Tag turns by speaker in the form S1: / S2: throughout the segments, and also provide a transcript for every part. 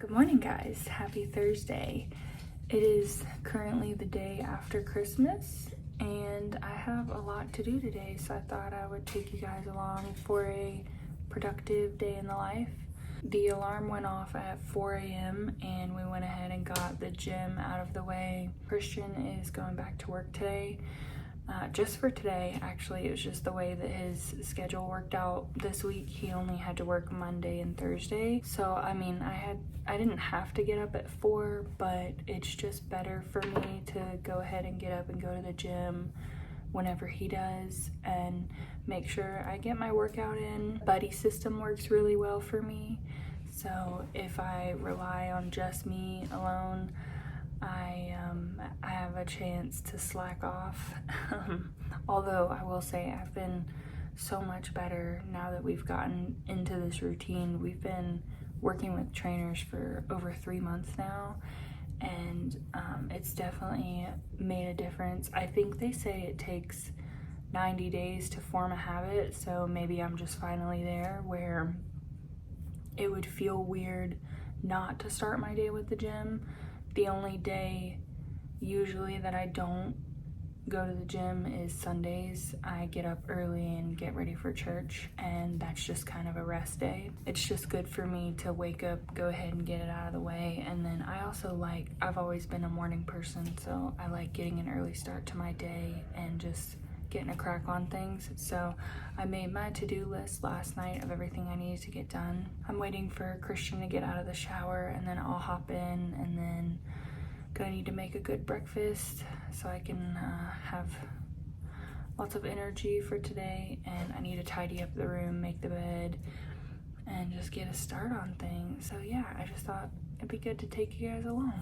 S1: Good morning, guys. Happy Thursday. It is currently the day after Christmas and I have a lot to do today, so I thought I would take you guys along for a productive day in the life. The alarm went off at 4 a.m. and we went ahead and got the gym out of the way. Christian is going back to work today. Just for today, actually. It was just the way that his schedule worked out this week. He only had to work Monday and Thursday. So, I mean, I didn't have to get up at 4, but it's just better for me to go ahead and get up and go to the gym whenever he does and make sure I get my workout in. Buddy system works really well for me. So if I rely on just me alone, I have a chance to slack off. Although I will say I've been so much better now that we've gotten into this routine. We've been working with trainers for over 3 months now, and it's definitely made a difference. I think they say it takes 90 days to form a habit, so maybe I'm just finally there where it would feel weird not to start my day with the gym. The only day usually that I don't go to the gym is Sundays. I get up early and get ready for church, and that's just kind of a rest day. It's just good for me to wake up, go ahead and get it out of the way. And then I also I've always been a morning person, so I like getting an early start to my day and just getting a crack on things. So I made my to-do list last night of everything I needed to get done. I'm waiting for Christian to get out of the shower, and then I'll hop in, and then gonna need to make a good breakfast so I can have lots of energy for today. And I need to tidy up the room, make the bed, and just get a start on things. So yeah, I just thought it'd be good to take you guys along.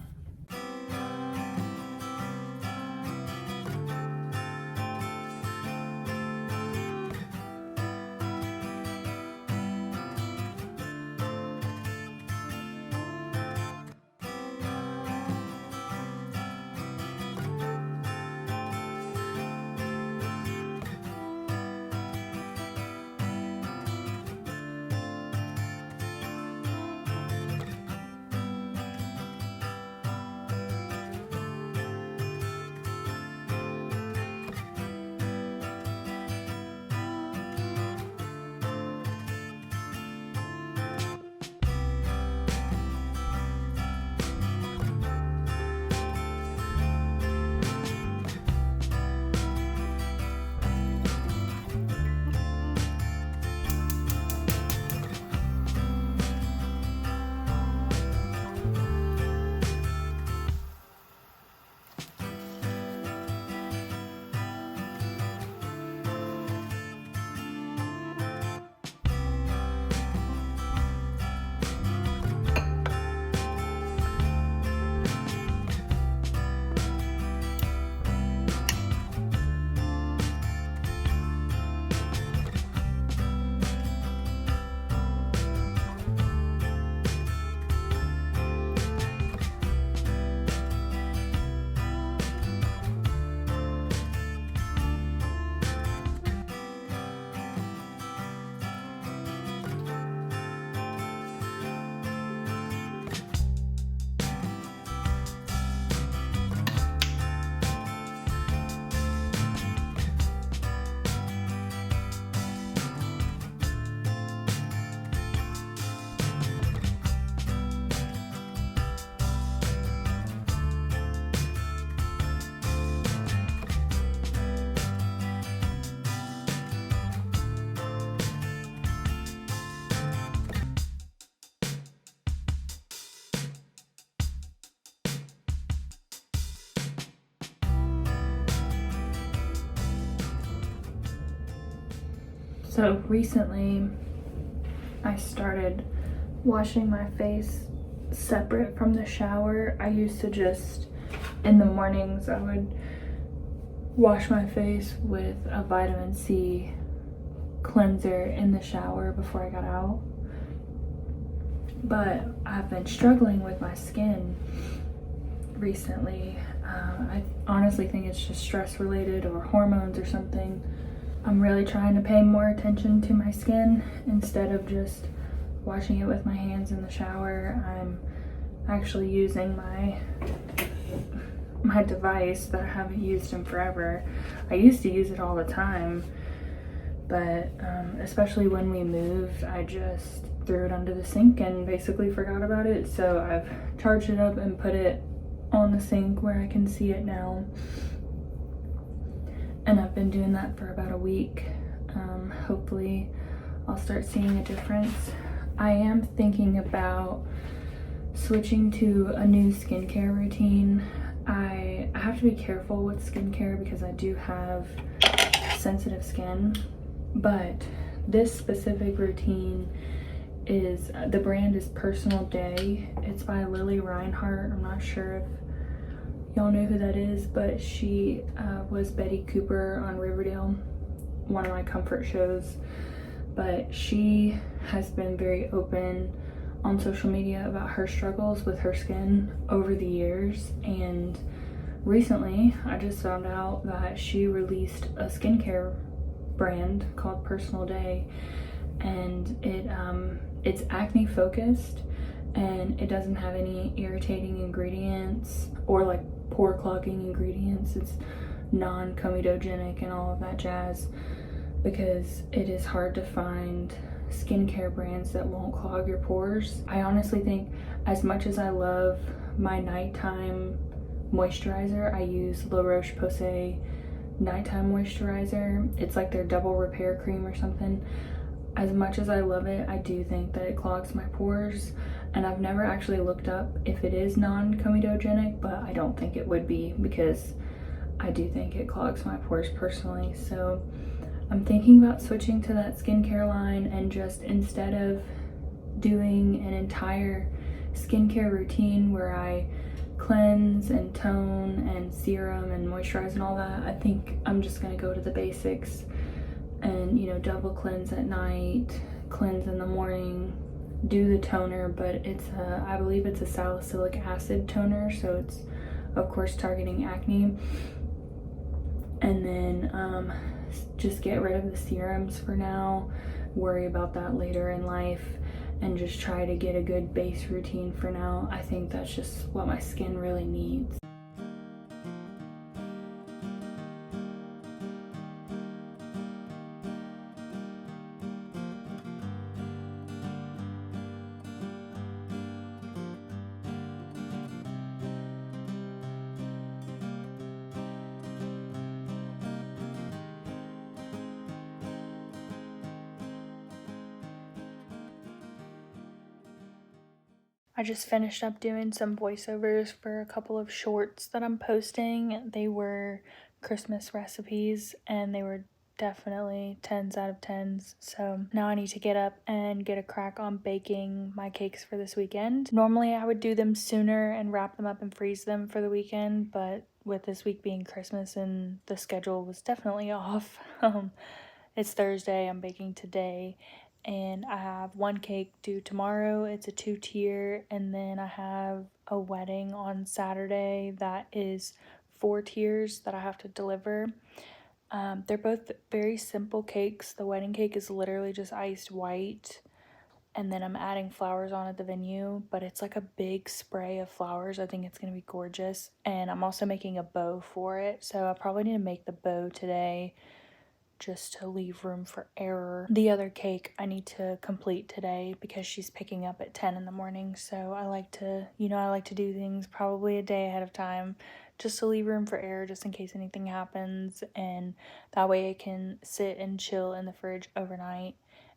S1: So recently I started washing my face separate from the shower. I used to just, in the mornings, I would wash my face with a vitamin C cleanser in the shower before I got out. But I've been struggling with my skin recently. I honestly think it's just stress related or hormones or something. I'm really trying to pay more attention to my skin instead of just washing it with my hands in the shower. I'm actually using my device that I haven't used in forever. I used to use it all the time, but especially when we moved, I just threw it under the sink and basically forgot about it. So I've charged it up and put it on the sink where I can see it now. And I've been doing that for about a week. Hopefully I'll start seeing a difference. I am thinking about switching to a new skincare routine. I have to be careful with skincare because I do have sensitive skin, but this specific routine is, the brand is Personal Day. It's by Lily Reinhart. I'm not sure if y'all know who that is, but she was Betty Cooper on Riverdale, one of my comfort shows. But she has been very open on social media about her struggles with her skin over the years, and recently I just found out that she released a skincare brand called Personal Day, and it's acne focused, and it doesn't have any irritating ingredients or like pore clogging ingredients. It's non-comedogenic and all of that jazz, because it is hard to find skincare brands that won't clog your pores. I honestly think, as much as I love my nighttime moisturizer, I use La Roche-Posay nighttime moisturizer. It's like their double repair cream or something. As much as I love it, I do think that it clogs my pores, and I've never actually looked up if it is non-comedogenic, but I don't think it would be, because I do think it clogs my pores personally. So I'm thinking about switching to that skincare line, and just, instead of doing an entire skincare routine where I cleanse and tone and serum and moisturize and all that, I think I'm just gonna go to the basics and, you know, double cleanse at night, cleanse in the morning, do the toner, but it's I believe it's a salicylic acid toner, so it's of course targeting acne. And then just get rid of the serums for now, worry about that later in life, and just try to get a good base routine for now. I think that's just what my skin really needs. I just finished up doing some voiceovers for a couple of shorts that I'm posting. They were Christmas recipes, and they were definitely 10s out of 10s. So now I need to get up and get a crack on baking my cakes for this weekend. Normally I would do them sooner and wrap them up and freeze them for the weekend, but with this week being Christmas and the schedule was definitely off. It's Thursday, I'm baking today, and I have one cake due tomorrow. It's a 2-tier, and then I have a wedding on Saturday that is 4 tiers that I have to deliver. They're both very simple cakes. The wedding cake is literally just iced white, and then I'm adding flowers on at the venue, but it's like a big spray of flowers. I think it's gonna be gorgeous, and I'm also making a bow for it, so I probably need to make the bow today just to leave room for error. The other cake I need to complete today because she's picking up at 10 in the morning, so I like to, I like to do things probably a day ahead of time just to leave room for error, just in case anything happens, and that way it can sit and chill in the fridge overnight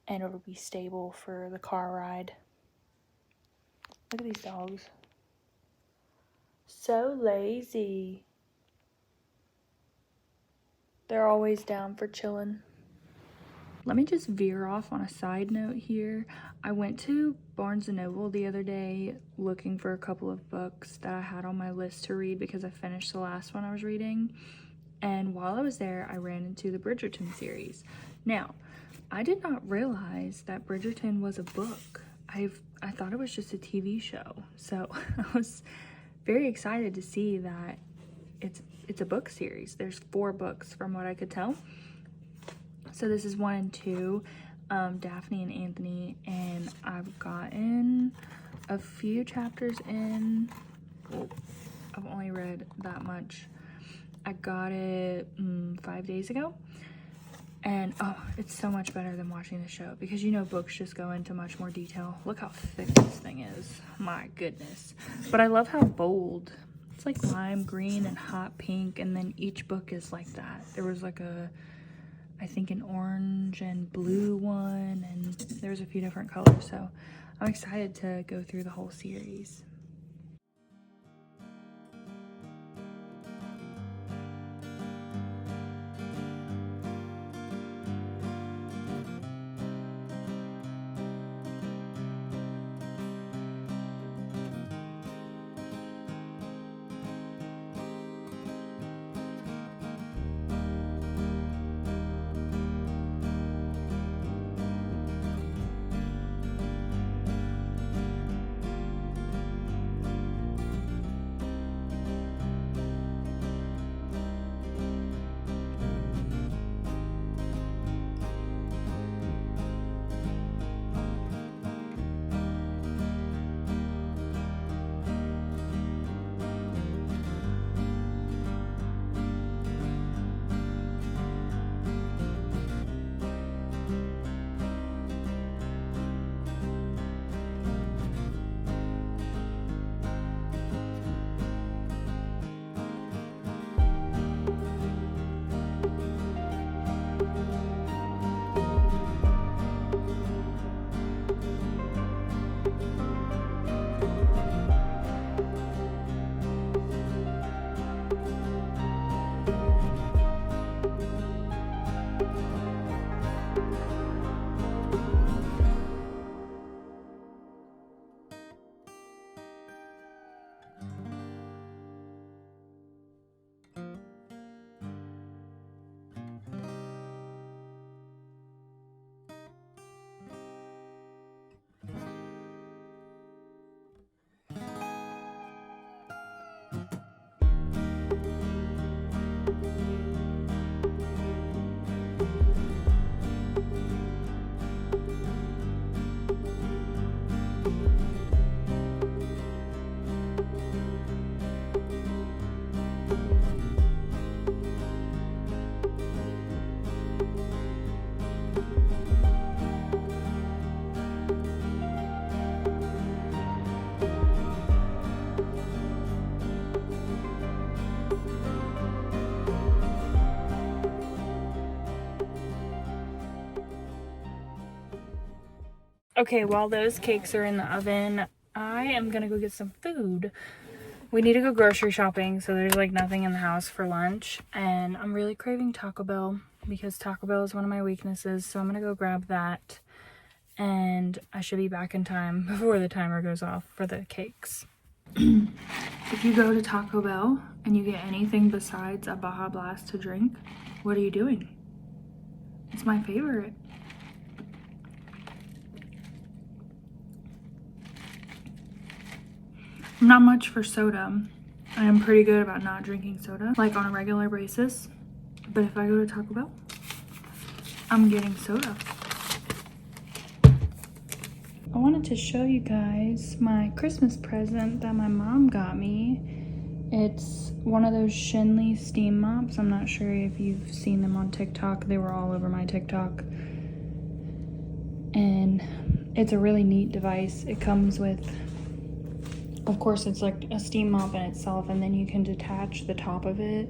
S1: and it'll be stable for the car ride. Look at these dogs. So lazy. They're always down for chilling. Let me just veer off on a side note here. I went to Barnes & Noble the other day looking for a couple of books that I had on my list to read because I finished the last one I was reading. And while I was there, I ran into the Bridgerton series. Now, I did not realize that Bridgerton was a book. I thought it was just a TV show. So I was very excited to see that it's a book series. There's 4 books from what I could tell. So this is 1 and 2. Daphne and Anthony, and I've gotten a few chapters in. I've only read that much. I got it 5 days ago, and oh, it's so much better than watching the show, because you know books just go into much more detail. Look how thick this thing is, my goodness. But I love how bold. It's like lime green and hot pink, and then each book is like that. There was like I think an orange and blue one, and there's a few different colors, so I'm excited to go through the whole series. Okay, while those cakes are in the oven, I am gonna go get some food. We need to go grocery shopping, so there's like nothing in the house for lunch, and I'm really craving Taco Bell because Taco Bell is one of my weaknesses, so I'm gonna go grab that, and I should be back in time before the timer goes off for the cakes. If you go to Taco Bell and you get anything besides a Baja Blast to drink, what are you doing? It's my favorite. I'm not much for soda. I am pretty good about not drinking soda, like on a regular basis. But if I go to Taco Bell, I'm getting soda. I wanted to show you guys my Christmas present that my mom got me. It's one of those Shenley steam mops. I'm not sure if you've seen them on TikTok. They were all over my TikTok. And it's a really neat device. It comes with, of course, it's like a steam mop in itself, and then you can detach the top of it,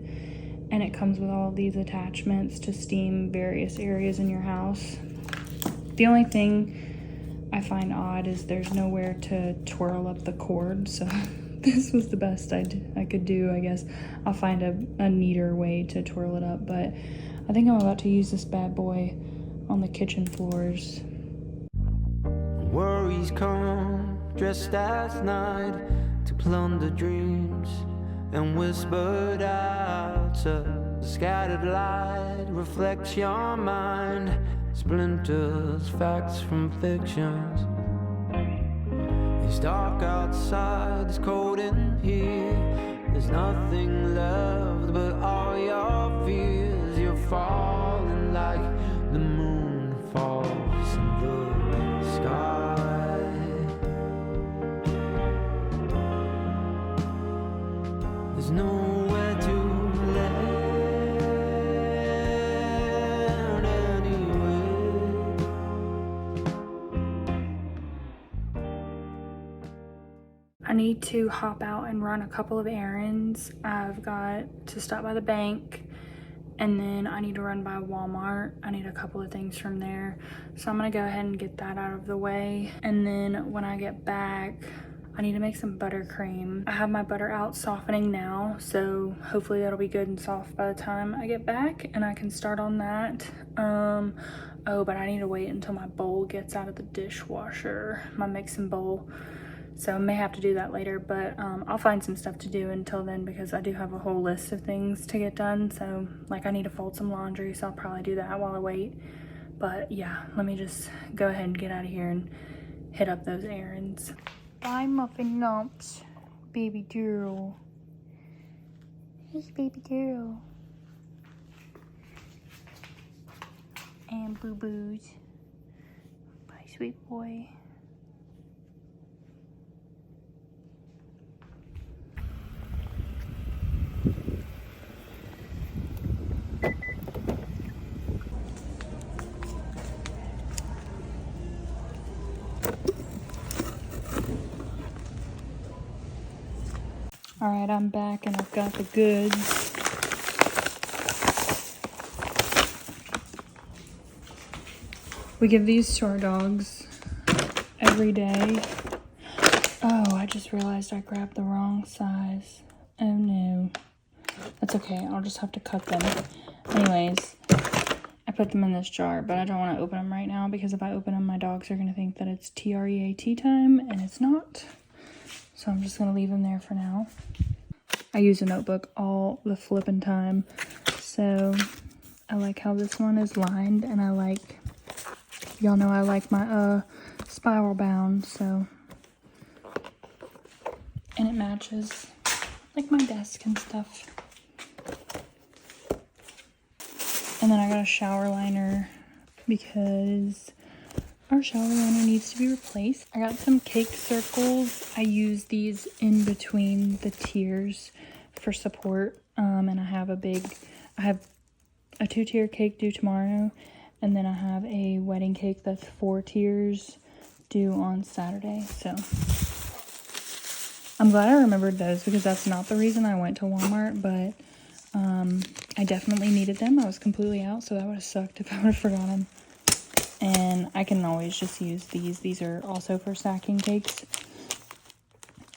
S1: and it comes with all these attachments to steam various areas in your house. The only thing I find odd is there's nowhere to twirl up the cord, so this was the best I could do, I guess. I'll find a neater way to twirl it up, but I think I'm about to use this bad boy on the kitchen floors.
S2: Worries come dressed as night to plunder dreams, and whispered out to scattered light reflects your mind, splinters facts from fictions. It's dark outside, it's cold in here, there's nothing left but all your fears. You're falling like the moon falls.
S1: I need to hop out and run a couple of errands. I've got to stop by the bank, and then I need to run by Walmart. I need a couple of things from there. So I'm gonna go ahead and get that out of the way. And then when I get back, I need to make some buttercream. I have my butter out softening now, so hopefully that'll be good and soft by the time I get back and I can start on that. Oh, but I need to wait until my bowl gets out of the dishwasher, my mixing bowl. So I may have to do that later, but I'll find some stuff to do until then because I do have a whole list of things to get done. So like I need to fold some laundry, so I'll probably do that while I wait. But yeah, let me just go ahead and get out of here and hit up those errands. Bye, Muffin Nuts, baby girl. Hey, baby girl. And Boo Boos. Bye, sweet boy. All right, I'm back and I've got the goods. We give these to our dogs every day. Oh, I just realized I grabbed the wrong size. Oh no. That's okay, I'll just have to cut them. Anyways, I put them in this jar, but I don't want to open them right now because if I open them, my dogs are going to think that it's TREAT time, and it's not. So I'm just going to leave them there for now. I use a notebook all the flippin' time. So I like how this one is lined, and I like, y'all know I like my spiral bound, so. And it matches like my desk and stuff. And then I got a shower liner because our shower liner needs to be replaced. I got some cake circles. I use these in between the tiers for support. And I have a 2-tier cake due tomorrow. And then I have a wedding cake that's 4 tiers due on Saturday. So I'm glad I remembered those because that's not the reason I went to Walmart, but I definitely needed them. I was completely out, so that would have sucked if I would have forgotten them. And I can always just use these. These are also for stacking cakes.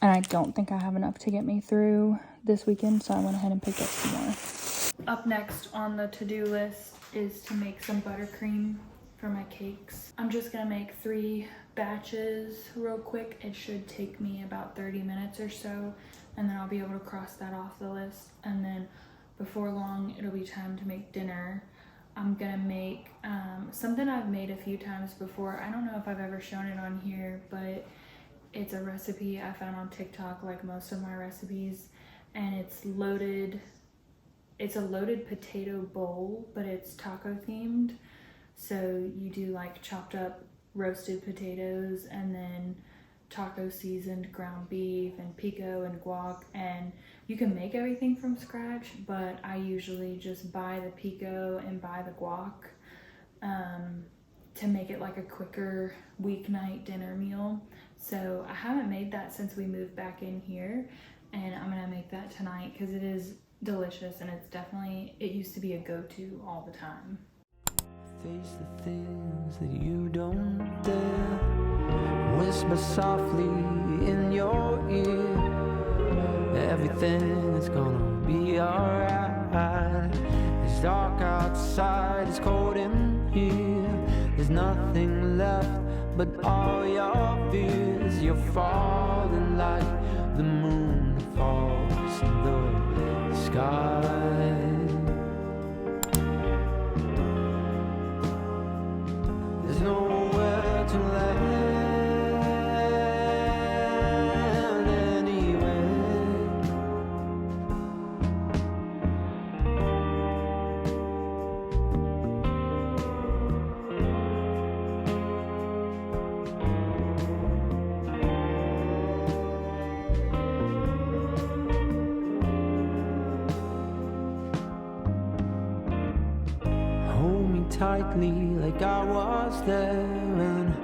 S1: And I don't think I have enough to get me through this weekend, so I went ahead and picked up some more. Up next on the to-do list is to make some buttercream for my cakes. I'm just gonna make 3 batches real quick. It should take me about 30 minutes or so, and then I'll be able to cross that off the list. And then before long, it'll be time to make dinner. I'm gonna make something I've made a few times before. I don't know if I've ever shown it on here, but it's a recipe I found on TikTok, like most of my recipes, and it's a loaded potato bowl, but it's taco themed. So you do like chopped up roasted potatoes and then taco seasoned ground beef and pico and guac, and you can make everything from scratch, but I usually just buy the pico and buy the guac to make it like a quicker weeknight dinner meal. So I haven't made that since we moved back in here, and I'm gonna make that tonight because it is delicious, and it used to be a go-to all the time.
S2: Face the things that you don't dare whisper softly in your ear. Everything is gonna be alright. It's dark outside, it's cold in here. There's nothing left but all your fears. You're falling like the moon falls in the sky. There's nowhere to land anyway. Hold me tightly like I was there and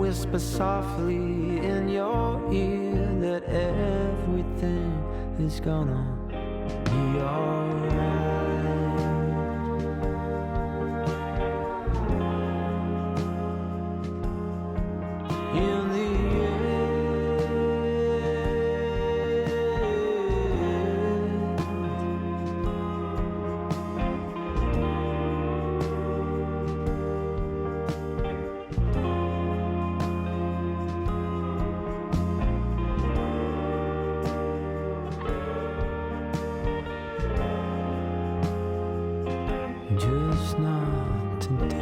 S2: whisper softly in your ear that everything is gonna be alright. In the just not today.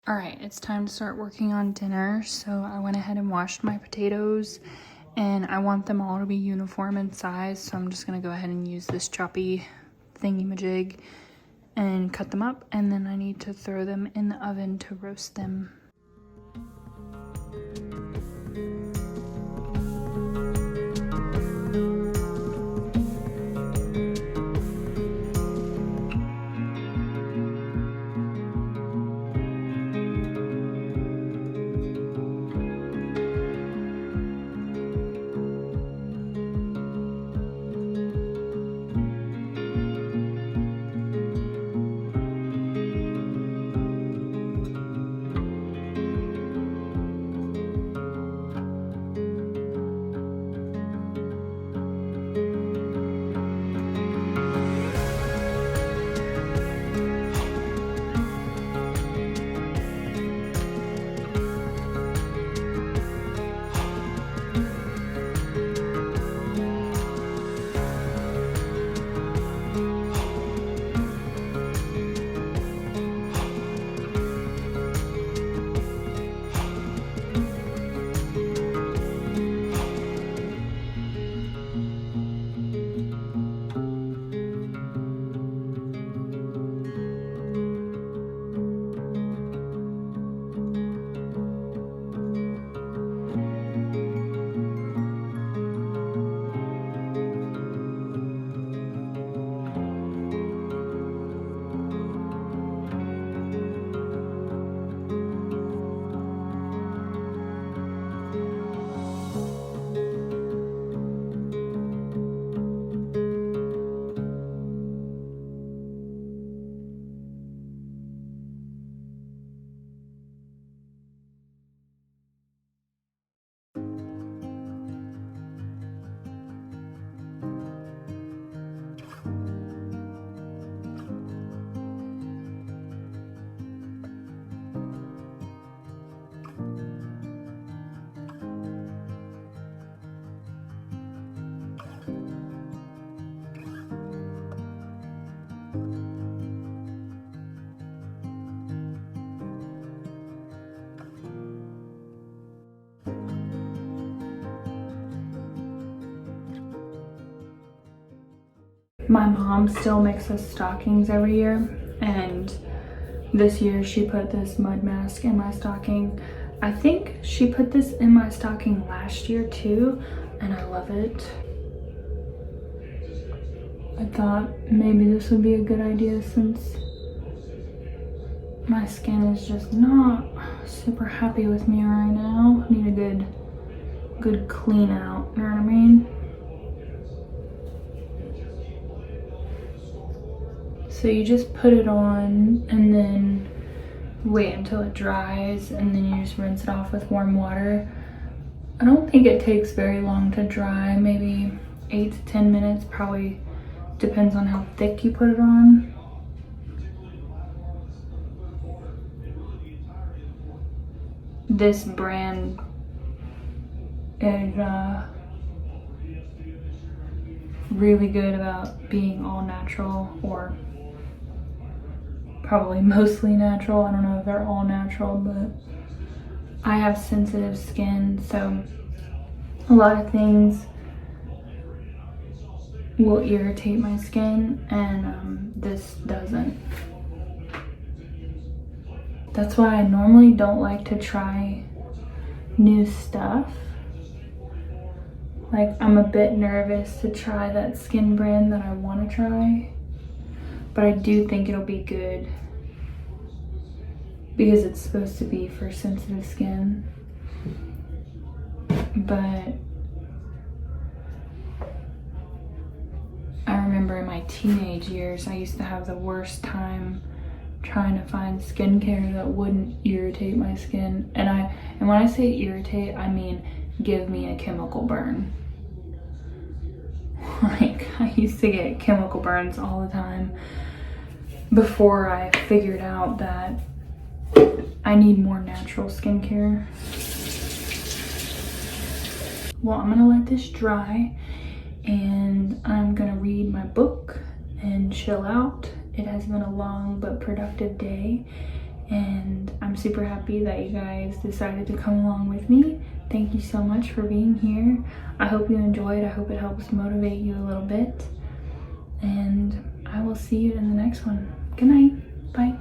S1: All right, it's time to start working on dinner. So I went ahead and washed my potatoes, and I want them all to be uniform in size. So I'm just gonna go ahead and use this choppy thingy-majig and cut them up, and then I need to throw them in the oven to roast them. My mom still makes us stockings every year, and this year she put this mud mask in my stocking. I think she put this in my stocking last year too, and I love it. I thought maybe this would be a good idea since my skin is just not super happy with me right now. I need a good clean out, you know what I mean? So you just put it on and then wait until it dries, and then you just rinse it off with warm water. I don't think it takes very long to dry, maybe 8 to 10 minutes, probably depends on how thick you put it on. This brand is really good about being all natural, or probably mostly natural. I don't know if they're all natural, but I have sensitive skin, so a lot of things will irritate my skin, and this doesn't. That's why I normally don't like to try new stuff. Like, I'm a bit nervous to try that skin brand that I want to try, but I do think it'll be good because it's supposed to be for sensitive skin. But I remember in my teenage years, I used to have the worst time trying to find skincare that wouldn't irritate my skin. And when I say irritate, I mean give me a chemical burn. Like, I used to get chemical burns all the time before I figured out that I need more natural skincare. Well, I'm gonna let this dry and I'm gonna read my book and chill out. It has been a long but productive day, and I'm super happy that you guys decided to come along with me. Thank you so much for being here. I hope you enjoyed. I hope it helps motivate you a little bit, and I will see you in the next one. Good night. Bye.